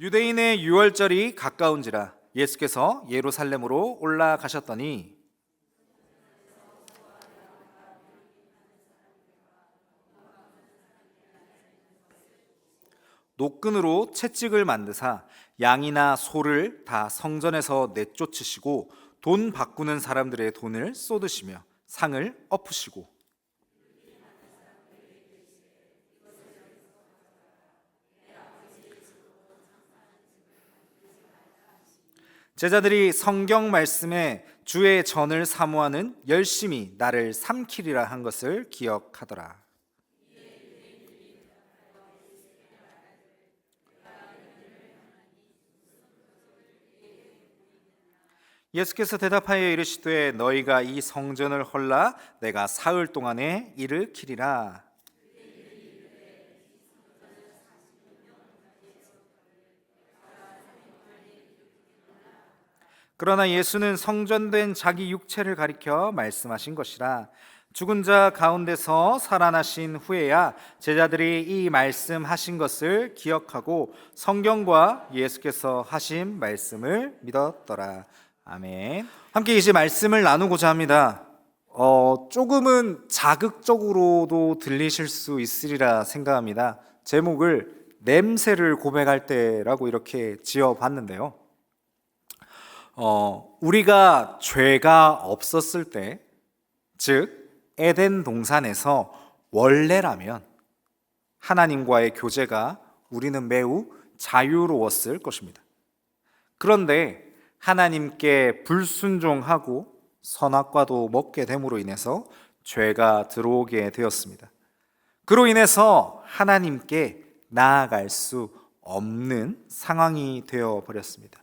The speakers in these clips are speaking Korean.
유대인의 유월절이 가까운지라 예수께서 예루살렘으로 올라가셨더니 노끈으로 채찍을 만드사 양이나 소를 다 성전에서 내쫓으시고 돈 바꾸는 사람들의 돈을 쏟으시며 상을 엎으시고 제자들이 성경 말씀에 주의 전을 사모하는 열심히 나를 삼키리라 한 것을 기억하더라. 예수께서 대답하여 이르시되 너희가 이 성전을 헐라 내가 사흘 동안에 일으키리라. 그러나 예수는 성전된 자기 육체를 가리켜 말씀하신 것이라. 죽은 자 가운데서 살아나신 후에야 제자들이 이 말씀하신 것을 기억하고 성경과 예수께서 하신 말씀을 믿었더라. 아멘. 함께 이제 말씀을 나누고자 합니다. 조금은 자극적으로도 들리실 수 있으리라 생각합니다. 제목을 냄새를 고백할 때라고 이렇게 지어봤는데요. 우리가 죄가 없었을 때, 즉 에덴 동산에서 원래라면 하나님과의 교제가 우리는 매우 자유로웠을 것입니다. 그런데 하나님께 불순종하고 선악과도 먹게 됨으로 인해서 죄가 들어오게 되었습니다. 그로 인해서 하나님께 나아갈 수 없는 상황이 되어 버렸습니다.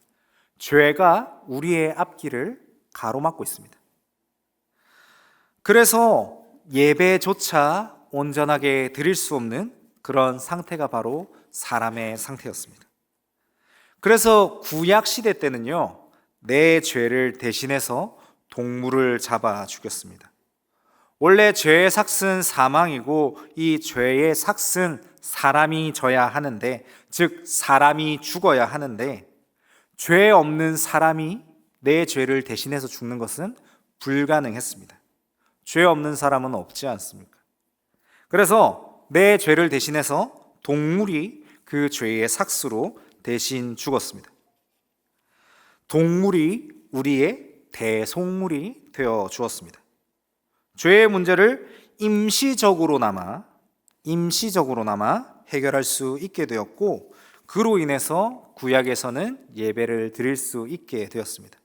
죄가 우리의 앞길을 가로막고 있습니다. 그래서 예배조차 온전하게 드릴 수 없는 그런 상태가 바로 사람의 상태였습니다. 그래서 구약 시대 때는요, 내 죄를 대신해서 동물을 잡아 죽였습니다. 원래 죄의 삭은 사망이고 이 죄의 삭은 사람이 져야 하는데, 즉 사람이 죽어야 하는데, 죄 없는 사람이 내 죄를 대신해서 죽는 것은 불가능했습니다. 죄 없는 사람은 없지 않습니까? 그래서 내 죄를 대신해서 동물이 그 죄의 삭수로 대신 죽었습니다. 동물이 우리의 대속물이 되어 주었습니다. 죄의 문제를 임시적으로나마 해결할 수 있게 되었고, 그로 인해서 구약에서는 예배를 드릴 수 있게 되었습니다.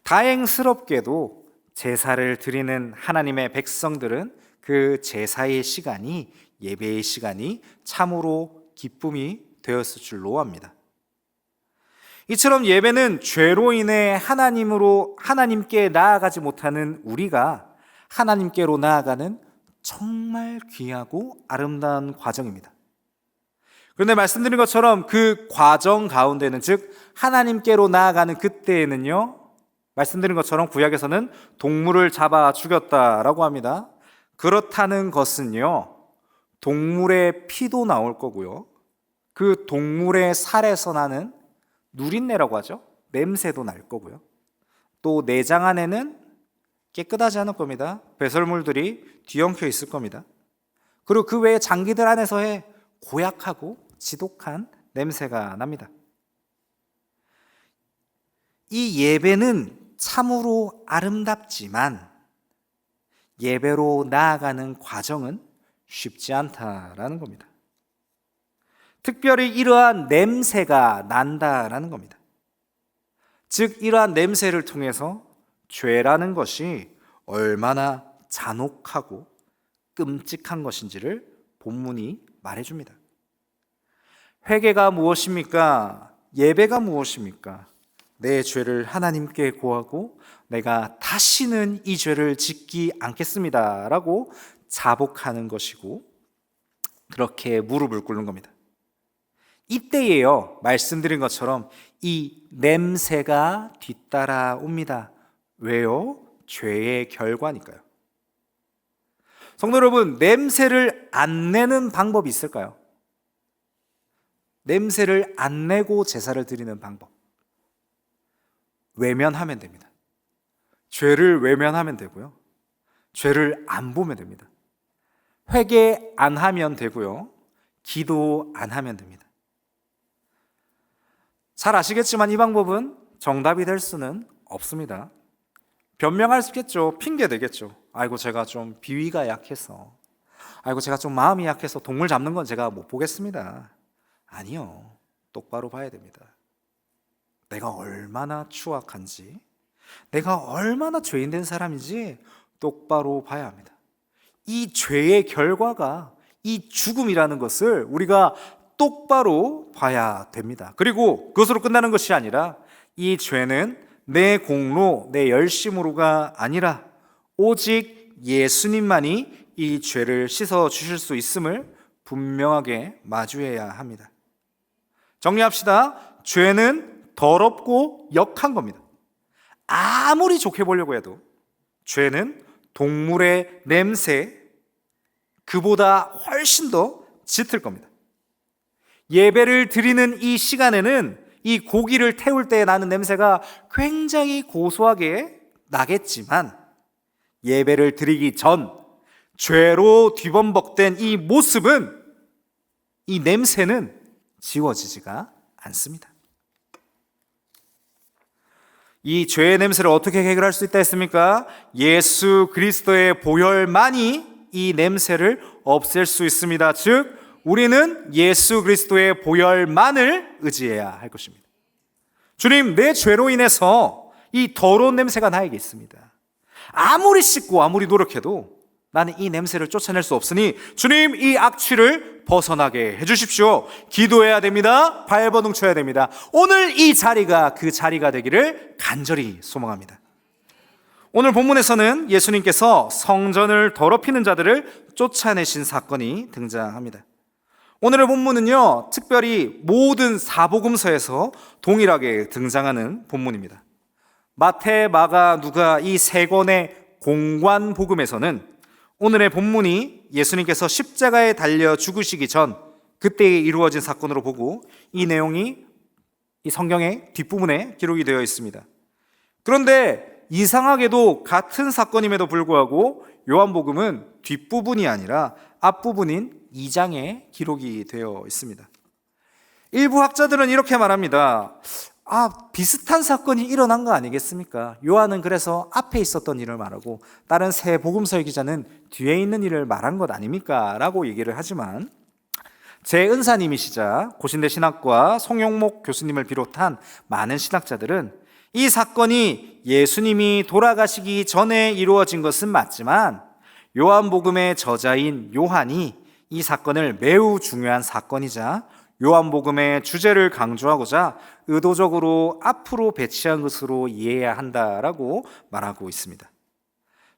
다행스럽게도 제사를 드리는 하나님의 백성들은 그 제사의 시간이, 예배의 시간이 참으로 기쁨이 되었을 줄로 압니다. 이처럼 예배는 죄로 인해 하나님께 나아가지 못하는 우리가 하나님께로 나아가는 정말 귀하고 아름다운 과정입니다. 그런데 말씀드린 것처럼 그 과정 가운데는, 즉 하나님께로 나아가는 그때에는요, 말씀드린 것처럼 구약에서는 동물을 잡아 죽였다라고 합니다. 그렇다는 것은요, 동물의 피도 나올 거고요, 그 동물의 살에서 나는 누린내라고 하죠, 냄새도 날 거고요, 또 내장 안에는 깨끗하지 않을 겁니다. 배설물들이 뒤엉켜 있을 겁니다. 그리고 그 외에 장기들 안에서의 고약하고 지독한 냄새가 납니다. 이 예배는 참으로 아름답지만 예배로 나아가는 과정은 쉽지 않다라는 겁니다. 특별히 이러한 냄새가 난다라는 겁니다. 즉 이러한 냄새를 통해서 죄라는 것이 얼마나 잔혹하고 끔찍한 것인지를 본문이 말해줍니다. 회개가 무엇입니까? 예배가 무엇입니까? 내 죄를 하나님께 고하고 내가 다시는 이 죄를 짓지 않겠습니다 라고 자복하는 것이고, 그렇게 무릎을 꿇는 겁니다. 이때에요, 말씀드린 것처럼 이 냄새가 뒤따라옵니다. 왜요? 죄의 결과니까요. 성도 여러분, 냄새를 안 내는 방법이 있을까요? 냄새를 안 내고 제사를 드리는 방법. 외면하면 됩니다. 죄를 외면하면 되고요. 죄를 안 보면 됩니다. 회개 안 하면 되고요. 기도 안 하면 됩니다. 잘 아시겠지만 이 방법은 정답이 될 수는 없습니다. 변명할 수 있겠죠. 핑계 되겠죠. 아이고 제가 좀 비위가 약해서, 아이고 제가 좀 마음이 약해서 동물 잡는 건 제가 못 보겠습니다. 아니요. 똑바로 봐야 됩니다. 내가 얼마나 추악한지, 내가 얼마나 죄인된 사람인지 똑바로 봐야 합니다. 이 죄의 결과가 이 죽음이라는 것을 우리가 똑바로 봐야 됩니다. 그리고 그것으로 끝나는 것이 아니라 이 죄는 내 공로, 내 열심으로가 아니라 오직 예수님만이 이 죄를 씻어 주실 수 있음을 분명하게 마주해야 합니다. 정리합시다. 죄는 더럽고 역한 겁니다. 아무리 좋게 보려고 해도 죄는 동물의 냄새, 그보다 훨씬 더 짙을 겁니다. 예배를 드리는 이 시간에는 이 고기를 태울 때 나는 냄새가 굉장히 고소하게 나겠지만, 예배를 드리기 전 죄로 뒤범벅된 이 모습은, 이 냄새는 지워지지가 않습니다. 이 죄의 냄새를 어떻게 해결할 수 있다 했습니까? 예수 그리스도의 보혈만이 이 냄새를 없앨 수 있습니다. 즉 우리는 예수 그리스도의 보혈만을 의지해야 할 것입니다. 주님, 내 죄로 인해서 이 더러운 냄새가 나에게 있습니다. 아무리 씻고 아무리 노력해도 나는 이 냄새를 쫓아낼 수 없으니 주님, 이 악취를 벗어나게 해주십시오. 기도해야 됩니다. 발버둥 쳐야 됩니다. 오늘 이 자리가 그 자리가 되기를 간절히 소망합니다. 오늘 본문에서는 예수님께서 성전을 더럽히는 자들을 쫓아내신 사건이 등장합니다. 오늘의 본문은요, 특별히 모든 사복음서에서 동일하게 등장하는 본문입니다. 마태, 마가, 누가 이 세 권의 공관 복음에서는 오늘의 본문이 예수님께서 십자가에 달려 죽으시기 전 그때에 이루어진 사건으로 보고 이 내용이 이 성경의 뒷부분에 기록이 되어 있습니다. 그런데 이상하게도 같은 사건임에도 불구하고 요한복음은 뒷부분이 아니라 앞부분인 2장에 기록이 되어 있습니다. 일부 학자들은 이렇게 말합니다. 비슷한 사건이 일어난 거 아니겠습니까? 요한은 그래서 앞에 있었던 일을 말하고 다른 세 복음서의 기자는 뒤에 있는 일을 말한 것 아닙니까? 라고 얘기를 하지만 제 은사님이시자 고신대 신학과 송영목 교수님을 비롯한 많은 신학자들은 이 사건이 예수님이 돌아가시기 전에 이루어진 것은 맞지만 요한복음의 저자인 요한이 이 사건을 매우 중요한 사건이자 요한복음의 주제를 강조하고자 의도적으로 앞으로 배치한 것으로 이해해야 한다라고 말하고 있습니다.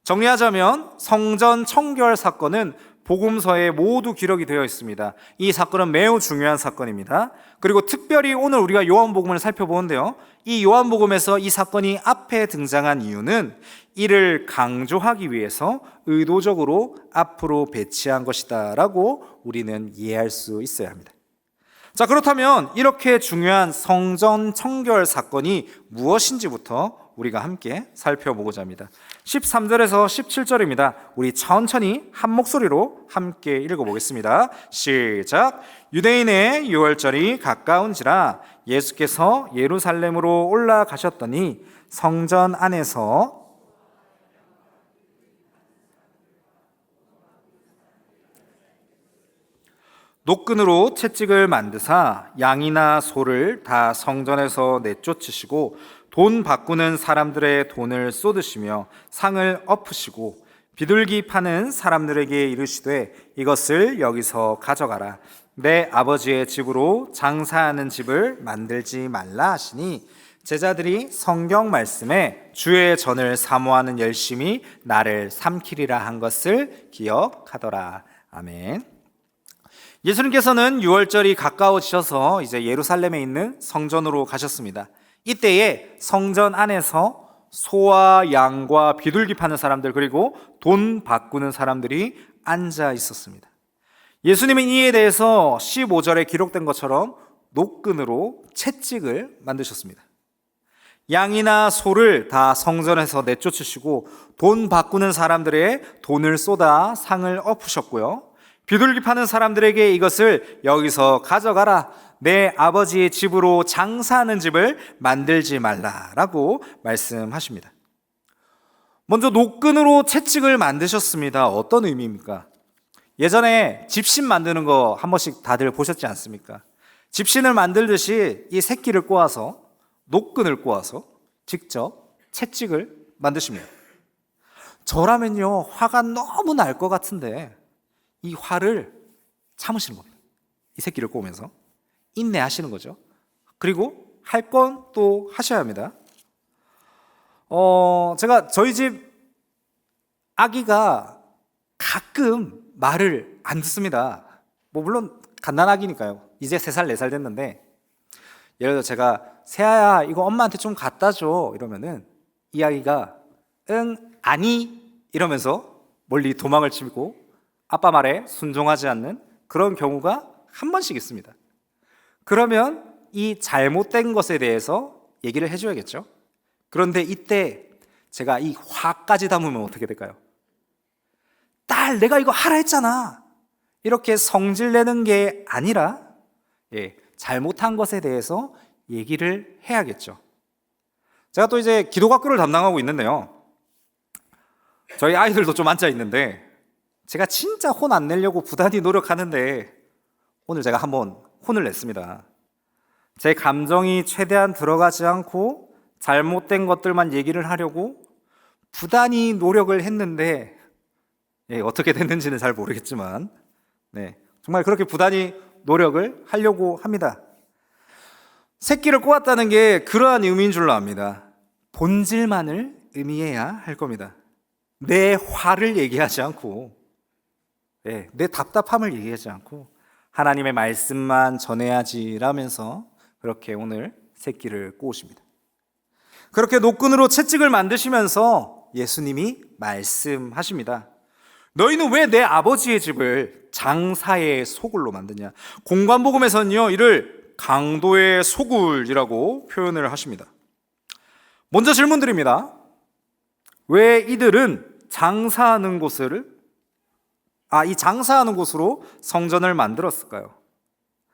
정리하자면 성전 청결 사건은 복음서에 모두 기록이 되어 있습니다. 이 사건은 매우 중요한 사건입니다. 그리고 특별히 오늘 우리가 요한복음을 살펴보는데요, 이 요한복음에서 이 사건이 앞에 등장한 이유는 이를 강조하기 위해서 의도적으로 앞으로 배치한 것이다 라고 우리는 이해할 수 있어야 합니다. 자, 그렇다면 이렇게 중요한 성전 청결 사건이 무엇인지부터 우리가 함께 살펴보고자 합니다. 13절에서 17절입니다. 우리 천천히 한 목소리로 함께 읽어보겠습니다. 시작. 유대인의 유월절이 가까운지라 예수께서 예루살렘으로 올라가셨더니 성전 안에서 노끈으로 채찍을 만드사 양이나 소를 다 성전에서 내쫓으시고 돈 바꾸는 사람들의 돈을 쏟으시며 상을 엎으시고 비둘기 파는 사람들에게 이르시되 이것을 여기서 가져가라. 내 아버지의 집으로 장사하는 집을 만들지 말라 하시니 제자들이 성경 말씀에 주의 전을 사모하는 열심히 나를 삼키리라 한 것을 기억하더라. 아멘. 예수님께서는 유월절이 가까워지셔서 이제 예루살렘에 있는 성전으로 가셨습니다. 이때에 성전 안에서 소와 양과 비둘기 파는 사람들 그리고 돈 바꾸는 사람들이 앉아 있었습니다. 예수님은 이에 대해서 15절에 기록된 것처럼 노끈으로 채찍을 만드셨습니다. 양이나 소를 다 성전에서 내쫓으시고 돈 바꾸는 사람들의 돈을 쏟아 상을 엎으셨고요. 비둘기 파는 사람들에게 이것을 여기서 가져가라. 내 아버지의 집으로 장사하는 집을 만들지 말라라고 말씀하십니다. 먼저 노끈으로 채찍을 만드셨습니다. 어떤 의미입니까? 예전에 집신 만드는 거 한 번씩 다들 보셨지 않습니까? 집신을 만들듯이 이 새끼를 꼬아서 노끈을 꼬아서 직접 채찍을 만드십니다. 저라면요, 화가 너무 날 것 같은데 이 화를 참으시는 겁니다. 이 새끼를 꼬면서 인내하시는 거죠. 그리고 할 건 또 하셔야 합니다. 제가 저희 집 아기가 가끔 말을 안 듣습니다. 물론 갓난아기니까요. 이제 3살, 4살 됐는데, 예를 들어 제가 세아야 이거 엄마한테 좀 갖다 줘 이러면은 이 아이가 응, 아니 이러면서 멀리 도망을 치고 아빠 말에 순종하지 않는 그런 경우가 한 번씩 있습니다. 그러면 이 잘못된 것에 대해서 얘기를 해줘야겠죠. 그런데 이때 제가 이 화까지 담으면 어떻게 될까요? 딸, 내가 이거 하라 했잖아. 이렇게 성질내는 게 아니라 잘못한 것에 대해서 얘기를 해야겠죠. 제가 또 이제 기독학교를 담당하고 있는데요. 저희 아이들도 좀 앉아 있는데 제가 진짜 혼 안 내려고 부단히 노력하는데 오늘 제가 한번 혼을 냈습니다. 제 감정이 최대한 들어가지 않고 잘못된 것들만 얘기를 하려고 부단히 노력을 했는데 어떻게 됐는지는 잘 모르겠지만 정말 그렇게 부단히 노력을 하려고 합니다. 새끼를 꼬았다는 게 그러한 의미인 줄로 압니다. 본질만을 의미해야 할 겁니다. 내 화를 얘기하지 않고 내 답답함을 얘기하지 않고 하나님의 말씀만 전해야지라면서 그렇게 오늘 새끼를 꼬우십니다. 그렇게 노끈으로 채찍을 만드시면서 예수님이 말씀하십니다. 너희는 왜 내 아버지의 집을 장사의 소굴로 만드냐? 공관복음에서는요 이를 강도의 소굴이라고 표현을 하십니다. 먼저 질문드립니다. 왜 이들은 장사하는 곳으로 성전을 만들었을까요?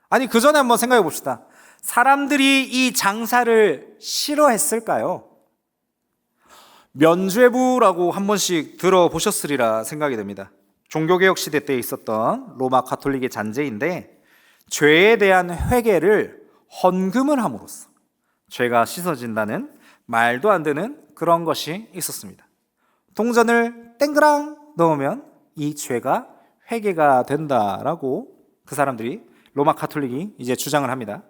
아니 그 전에 한번 생각해 봅시다. 사람들이 이 장사를 싫어했을까요? 면죄부라고 한 번씩 들어보셨으리라 생각이 됩니다. 종교개혁 시대 때 있었던 로마 가톨릭의 잔재인데 죄에 대한 회개를 헌금을 함으로써 죄가 씻어진다는 말도 안 되는 그런 것이 있었습니다. 동전을 땡그랑 넣으면 이 죄가 회개가 된다라고 그 사람들이 로마 가톨릭이 이제 주장을 합니다.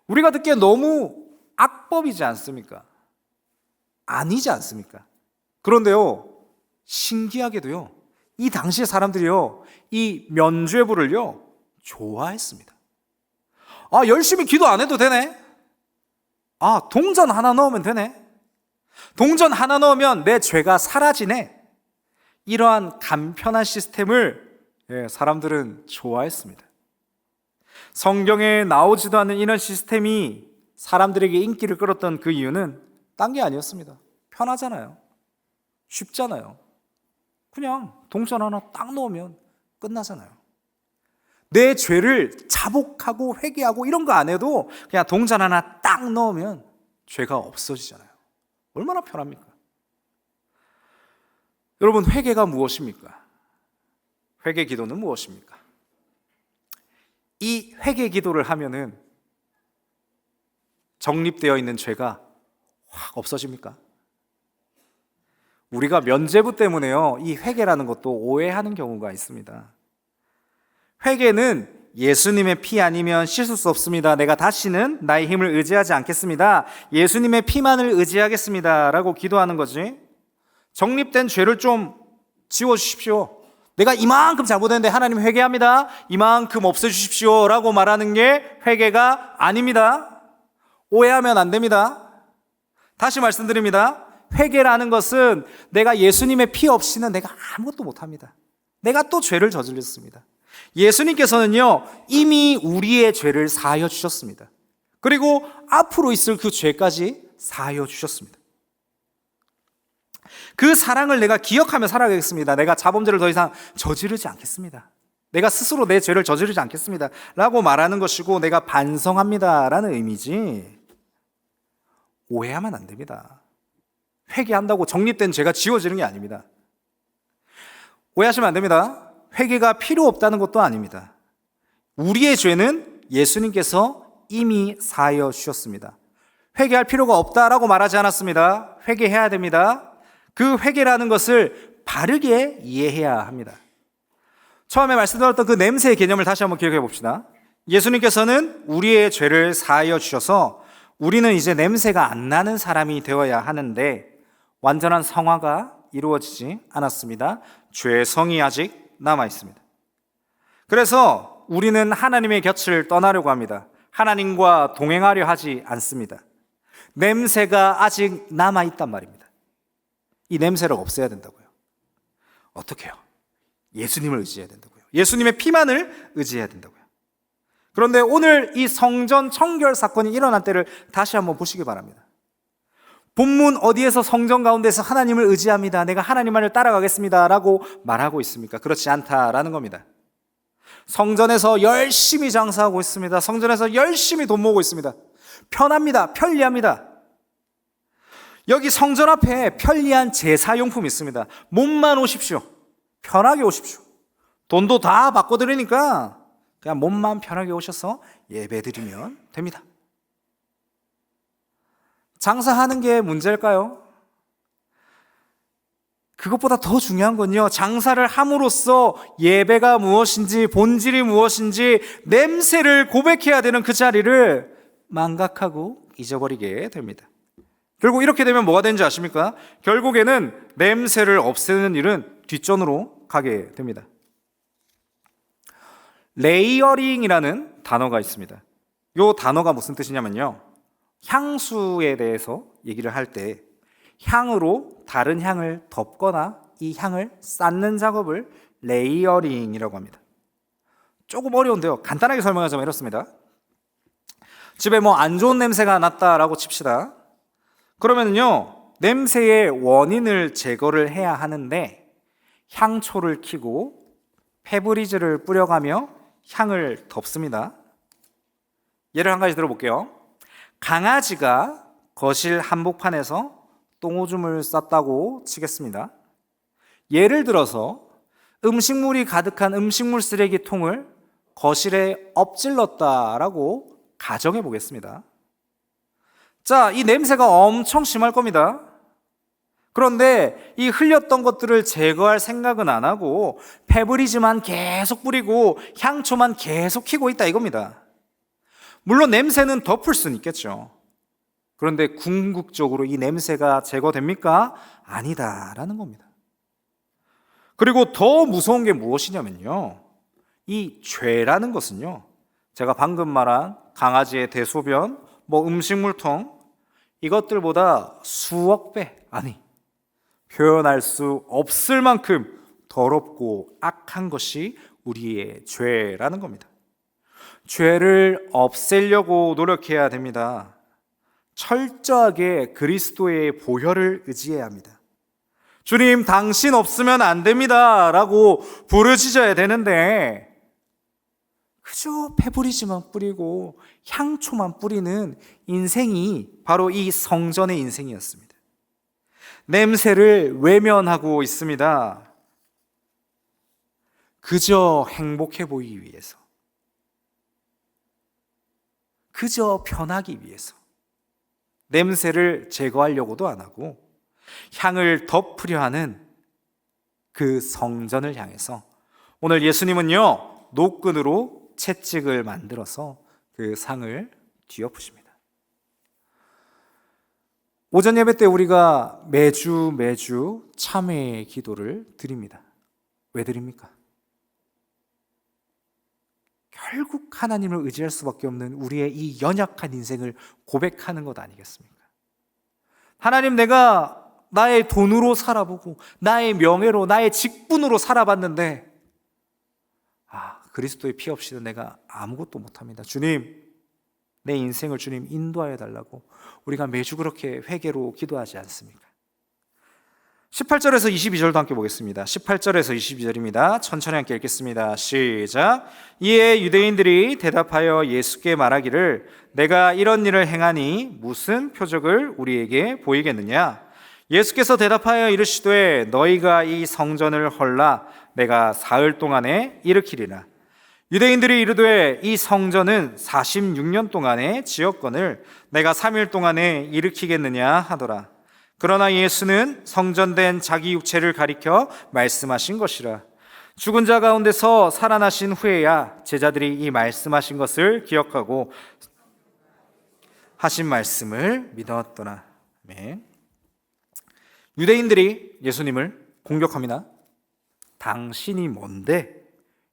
우리가 듣기에 너무 악법이지 않습니까? 아니지 않습니까? 그런데요, 신기하게도요, 이 당시의 사람들이요, 이 면죄부를요, 좋아했습니다. 열심히 기도 안 해도 되네? 동전 하나 넣으면 되네? 동전 하나 넣으면 내 죄가 사라지네? 이러한 간편한 시스템을 사람들은 좋아했습니다. 성경에 나오지도 않는 이런 시스템이 사람들에게 인기를 끌었던 그 이유는 딴 게 아니었습니다. 편하잖아요. 쉽잖아요. 그냥 동전 하나 딱 넣으면 끝나잖아요. 내 죄를 자복하고 회개하고 이런 거 안 해도 그냥 동전 하나 딱 넣으면 죄가 없어지잖아요. 얼마나 편합니까? 여러분, 회개가 무엇입니까? 회개 기도는 무엇입니까? 이 회개 기도를 하면은 정립되어 있는 죄가 확 없어집니까? 우리가 면죄부 때문에요, 이 회개라는 것도 오해하는 경우가 있습니다. 회개는 예수님의 피 아니면 씻을 수 없습니다. 내가 다시는 나의 힘을 의지하지 않겠습니다. 예수님의 피만을 의지하겠습니다. 라고 기도하는 거지. 정립된 죄를 좀 지워주십시오. 내가 이만큼 잘못했는데 하나님 회개합니다. 이만큼 없애주십시오. 라고 말하는 게 회개가 아닙니다. 오해하면 안 됩니다. 다시 말씀드립니다. 회개라는 것은 내가 예수님의 피 없이는 내가 아무것도 못합니다. 내가 또 죄를 저질렀습니다. 예수님께서는요, 이미 우리의 죄를 사하여 주셨습니다. 그리고 앞으로 있을 그 죄까지 사하여 주셨습니다. 그 사랑을 내가 기억하며 살아가겠습니다. 내가 자범죄를 더 이상 저지르지 않겠습니다. 내가 스스로 내 죄를 저지르지 않겠습니다 라고 말하는 것이고, 내가 반성합니다 라는 의미지, 오해하면 안 됩니다. 회개한다고 정립된 죄가 지워지는 게 아닙니다. 오해하시면 안 됩니다. 회개가 필요 없다는 것도 아닙니다. 우리의 죄는 예수님께서 이미 사하여 주셨습니다. 회개할 필요가 없다라고 말하지 않았습니다. 회개해야 됩니다. 그 회개라는 것을 바르게 이해해야 합니다. 처음에 말씀드렸던 그 냄새의 개념을 다시 한번 기억해 봅시다. 예수님께서는 우리의 죄를 사하여 주셔서 우리는 이제 냄새가 안 나는 사람이 되어야 하는데, 완전한 성화가 이루어지지 않았습니다. 죄의 성이 아직 남아 있습니다. 그래서 우리는 하나님의 곁을 떠나려고 합니다. 하나님과 동행하려 하지 않습니다. 냄새가 아직 남아 있단 말입니다. 이 냄새를 없애야 된다고요. 어떻게 해요? 예수님을 의지해야 된다고요. 예수님의 피만을 의지해야 된다고요. 그런데 오늘 이 성전 청결 사건이 일어난 때를 다시 한번 보시기 바랍니다. 본문 어디에서 성전 가운데서 하나님을 의지합니다, 내가 하나님만을 따라가겠습니다 라고 말하고 있습니까? 그렇지 않다라는 겁니다. 성전에서 열심히 장사하고 있습니다. 성전에서 열심히 돈 모으고 있습니다. 편합니다. 편리합니다. 여기 성전 앞에 편리한 제사용품이 있습니다. 몸만 오십시오. 편하게 오십시오. 돈도 다 바꿔드리니까 그냥 몸만 편하게 오셔서 예배드리면 됩니다. 장사하는 게 문제일까요? 그것보다 더 중요한 건요, 장사를 함으로써 예배가 무엇인지, 본질이 무엇인지, 냄새를 고백해야 되는 그 자리를 망각하고 잊어버리게 됩니다. 결국 이렇게 되면 뭐가 되는지 아십니까? 결국에는 냄새를 없애는 일은 뒷전으로 가게 됩니다. 레이어링이라는 단어가 있습니다. 이 단어가 무슨 뜻이냐면요, 향수에 대해서 얘기를 할 때 향으로 다른 향을 덮거나 이 향을 쌓는 작업을 레이어링이라고 합니다. 조금 어려운데요, 간단하게 설명하자면 이렇습니다. 집에 뭐 안 좋은 냄새가 났다라고 칩시다. 그러면요, 냄새의 원인을 제거를 해야 하는데 향초를 켜고 페브리즈를 뿌려가며 향을 덮습니다. 예를 한 가지 들어볼게요. 강아지가 거실 한복판에서 똥오줌을 쌌다고 치겠습니다. 예를 들어서 음식물이 가득한 음식물 쓰레기통을 거실에 엎질렀다라고 가정해 보겠습니다. 자, 이 냄새가 엄청 심할 겁니다. 그런데 이 흘렸던 것들을 제거할 생각은 안 하고 페브리즈만 계속 뿌리고 향초만 계속 켜고 있다 이겁니다. 물론 냄새는 덮을 수는 있겠죠. 그런데 궁극적으로 이 냄새가 제거됩니까? 아니다라는 겁니다. 그리고 더 무서운 게 무엇이냐면요, 이 죄라는 것은요, 제가 방금 말한 강아지의 대소변, 뭐 음식물통, 이것들보다 수억 배, 아니 표현할 수 없을 만큼 더럽고 악한 것이 우리의 죄라는 겁니다. 죄를 없애려고 노력해야 됩니다. 철저하게 그리스도의 보혈을 의지해야 합니다. 주님, 당신 없으면 안 됩니다 라고 부르짖어야 되는데 그저 페브리즈만 뿌리고 향초만 뿌리는 인생이 바로 이 성전의 인생이었습니다. 냄새를 외면하고 있습니다. 그저 행복해 보이기 위해서, 그저 편하기 위해서 냄새를 제거하려고도 안 하고 향을 덮으려 하는 그 성전을 향해서 오늘 예수님은요, 노끈으로 채찍을 만들어서 그 상을 뒤엎으십니다. 오전 예배 때 우리가 매주 참회의 기도를 드립니다. 왜 드립니까? 결국 하나님을 의지할 수밖에 없는 우리의 이 연약한 인생을 고백하는 것 아니겠습니까? 하나님, 내가 나의 돈으로 살아보고 나의 명예로, 나의 직분으로 살아봤는데 그리스도의 피 없이는 내가 아무것도 못합니다. 주님, 내 인생을 주님 인도하여 달라고 우리가 매주 그렇게 회개로 기도하지 않습니까? 18절에서 22절도 함께 보겠습니다. 18절에서 22절입니다. 천천히 함께 읽겠습니다. 시작. 이에 유대인들이 대답하여 예수께 말하기를 내가 이런 일을 행하니 무슨 표적을 우리에게 보이겠느냐? 예수께서 대답하여 이르시되 너희가 이 성전을 헐라 내가 사흘 동안에 일으키리라. 유대인들이 이르되 이 성전은 46년 동안의 지었건을 내가 3일 동안에 일으키겠느냐 하더라. 그러나 예수는 성전된 자기 육체를 가리켜 말씀하신 것이라. 죽은 자 가운데서 살아나신 후에야 제자들이 이 말씀하신 것을 기억하고 하신 말씀을 믿었더라. 아멘. 유대인들이 예수님을 공격합니다. 당신이 뭔데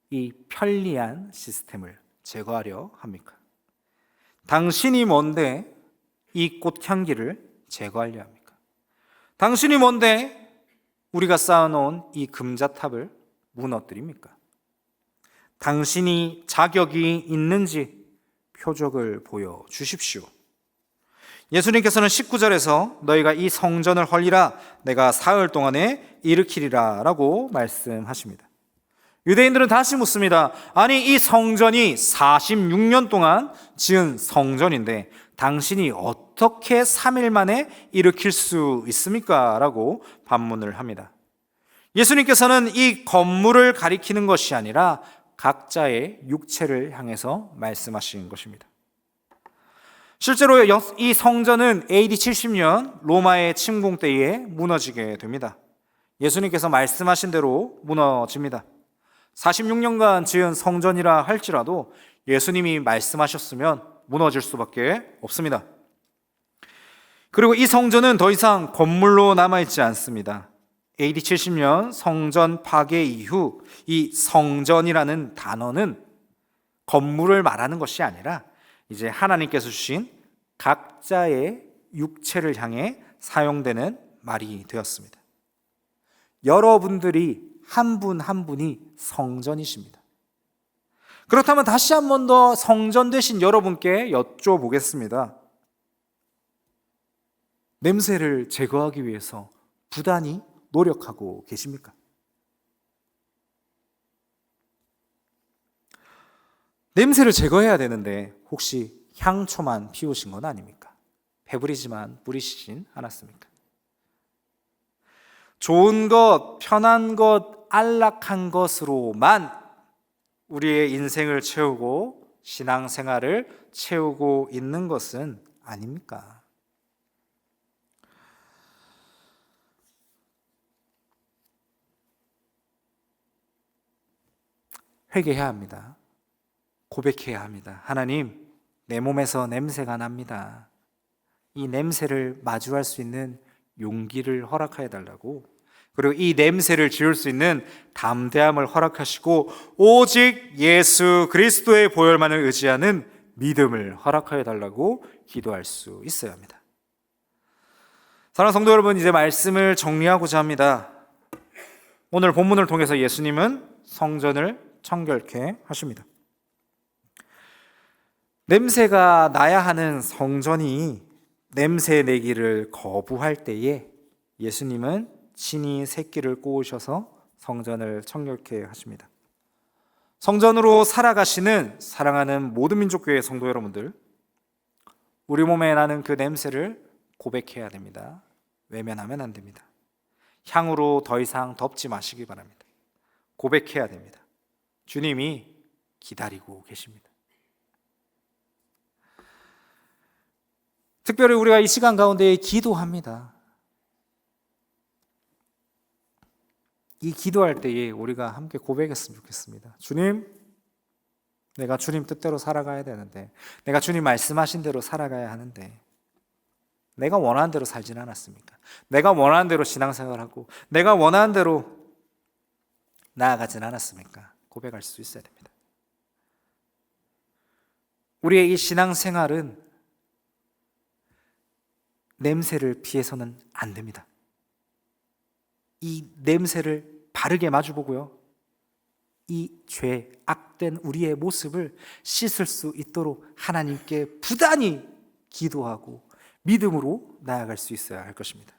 이 편리한 시스템을 제거하려 합니까? 당신이 뭔데 이 꽃향기를 제거하려 합니까? 당신이 뭔데 우리가 쌓아놓은 이 금자탑을 무너뜨립니까? 당신이 자격이 있는지 표적을 보여주십시오. 예수님께서는 19절에서 너희가 이 성전을 헐리라 내가 사흘 동안에 일으키리라 라고 말씀하십니다. 유대인들은 다시 묻습니다. 아니 이 성전이 46년 동안 지은 성전인데 당신이 어떻게 3일 만에 일으킬 수 있습니까? 라고 반문을 합니다. 예수님께서는 이 건물을 가리키는 것이 아니라 각자의 육체를 향해서 말씀하신 것입니다. 실제로 이 성전은 AD 70년 로마의 침공 때에 무너지게 됩니다. 예수님께서 말씀하신 대로 무너집니다. 46년간 지은 성전이라 할지라도 예수님이 말씀하셨으면 무너질 수밖에 없습니다. 그리고 이 성전은 더 이상 건물로 남아있지 않습니다. AD 70년 성전 파괴 이후 이 성전이라는 단어는 건물을 말하는 것이 아니라 이제 하나님께서 주신 각자의 육체를 향해 사용되는 말이 되었습니다. 여러분들이 한 분 한 분이 성전이십니다. 그렇다면 다시 한 번 더 성전 되신 여러분께 여쭤보겠습니다. 냄새를 제거하기 위해서 부단히 노력하고 계십니까? 냄새를 제거해야 되는데 혹시 향초만 피우신 건 아닙니까? 페브리즈만 뿌리시진 않았습니까? 좋은 것, 편한 것, 안락한 것으로만 우리의 인생을 채우고 신앙생활을 채우고 있는 것은 아닙니까? 회개해야 합니다. 고백해야 합니다. 하나님, 내 몸에서 냄새가 납니다. 이 냄새를 마주할 수 있는 용기를 허락하여 달라고, 그리고 이 냄새를 지울 수 있는 담대함을 허락하시고 오직 예수 그리스도의 보혈만을 의지하는 믿음을 허락하여 달라고 기도할 수 있어야 합니다. 사랑하는 성도 여러분, 이제 말씀을 정리하고자 합니다. 오늘 본문을 통해서 예수님은 성전을 청결케 하십니다. 냄새가 나야 하는 성전이 냄새 내기를 거부할 때에 예수님은 친히 새끼를 꼬으셔서 성전을 청결케 하십니다. 성전으로 살아가시는 사랑하는 모든 민족교회 성도 여러분들, 우리 몸에 나는 그 냄새를 고백해야 됩니다. 외면하면 안 됩니다. 향으로 더 이상 덮지 마시기 바랍니다. 고백해야 됩니다. 주님이 기다리고 계십니다. 특별히 우리가 이 시간 가운데 기도합니다. 이 기도할 때에 우리가 함께 고백했으면 좋겠습니다. 주님, 내가 주님 뜻대로 살아가야 되는데, 내가 주님 말씀하신 대로 살아가야 하는데, 내가 원하는 대로 살지는 않았습니까? 내가 원하는 대로 신앙생활하고 내가 원하는 대로 나아가진 않았습니까? 고백할 수 있어야 됩니다. 우리의 이 신앙생활은 냄새를 피해서는 안 됩니다. 이 냄새를 바르게 마주보고요, 이 죄, 죄악된 우리의 모습을 씻을 수 있도록 하나님께 부단히 기도하고 믿음으로 나아갈 수 있어야 할 것입니다.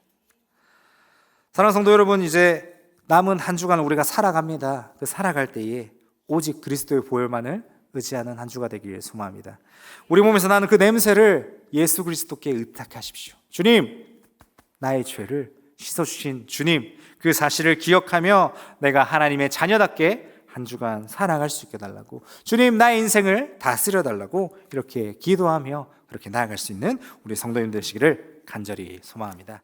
사랑하는 성도 여러분, 이제 남은 한 주간 우리가 살아갑니다. 그 살아갈 때에 오직 그리스도의 보혈만을 의지하는 한 주가 되기를 소망합니다. 우리 몸에서 나는 그 냄새를 예수 그리스도께 의탁하십시오. 주님, 나의 죄를 씻어주신 주님, 그 사실을 기억하며 내가 하나님의 자녀답게 한 주간 살아갈 수 있게 달라고, 주님 나의 인생을 다스려 달라고 이렇게 기도하며 그렇게 나아갈 수 있는 우리 성도님 되시기를 간절히 소망합니다.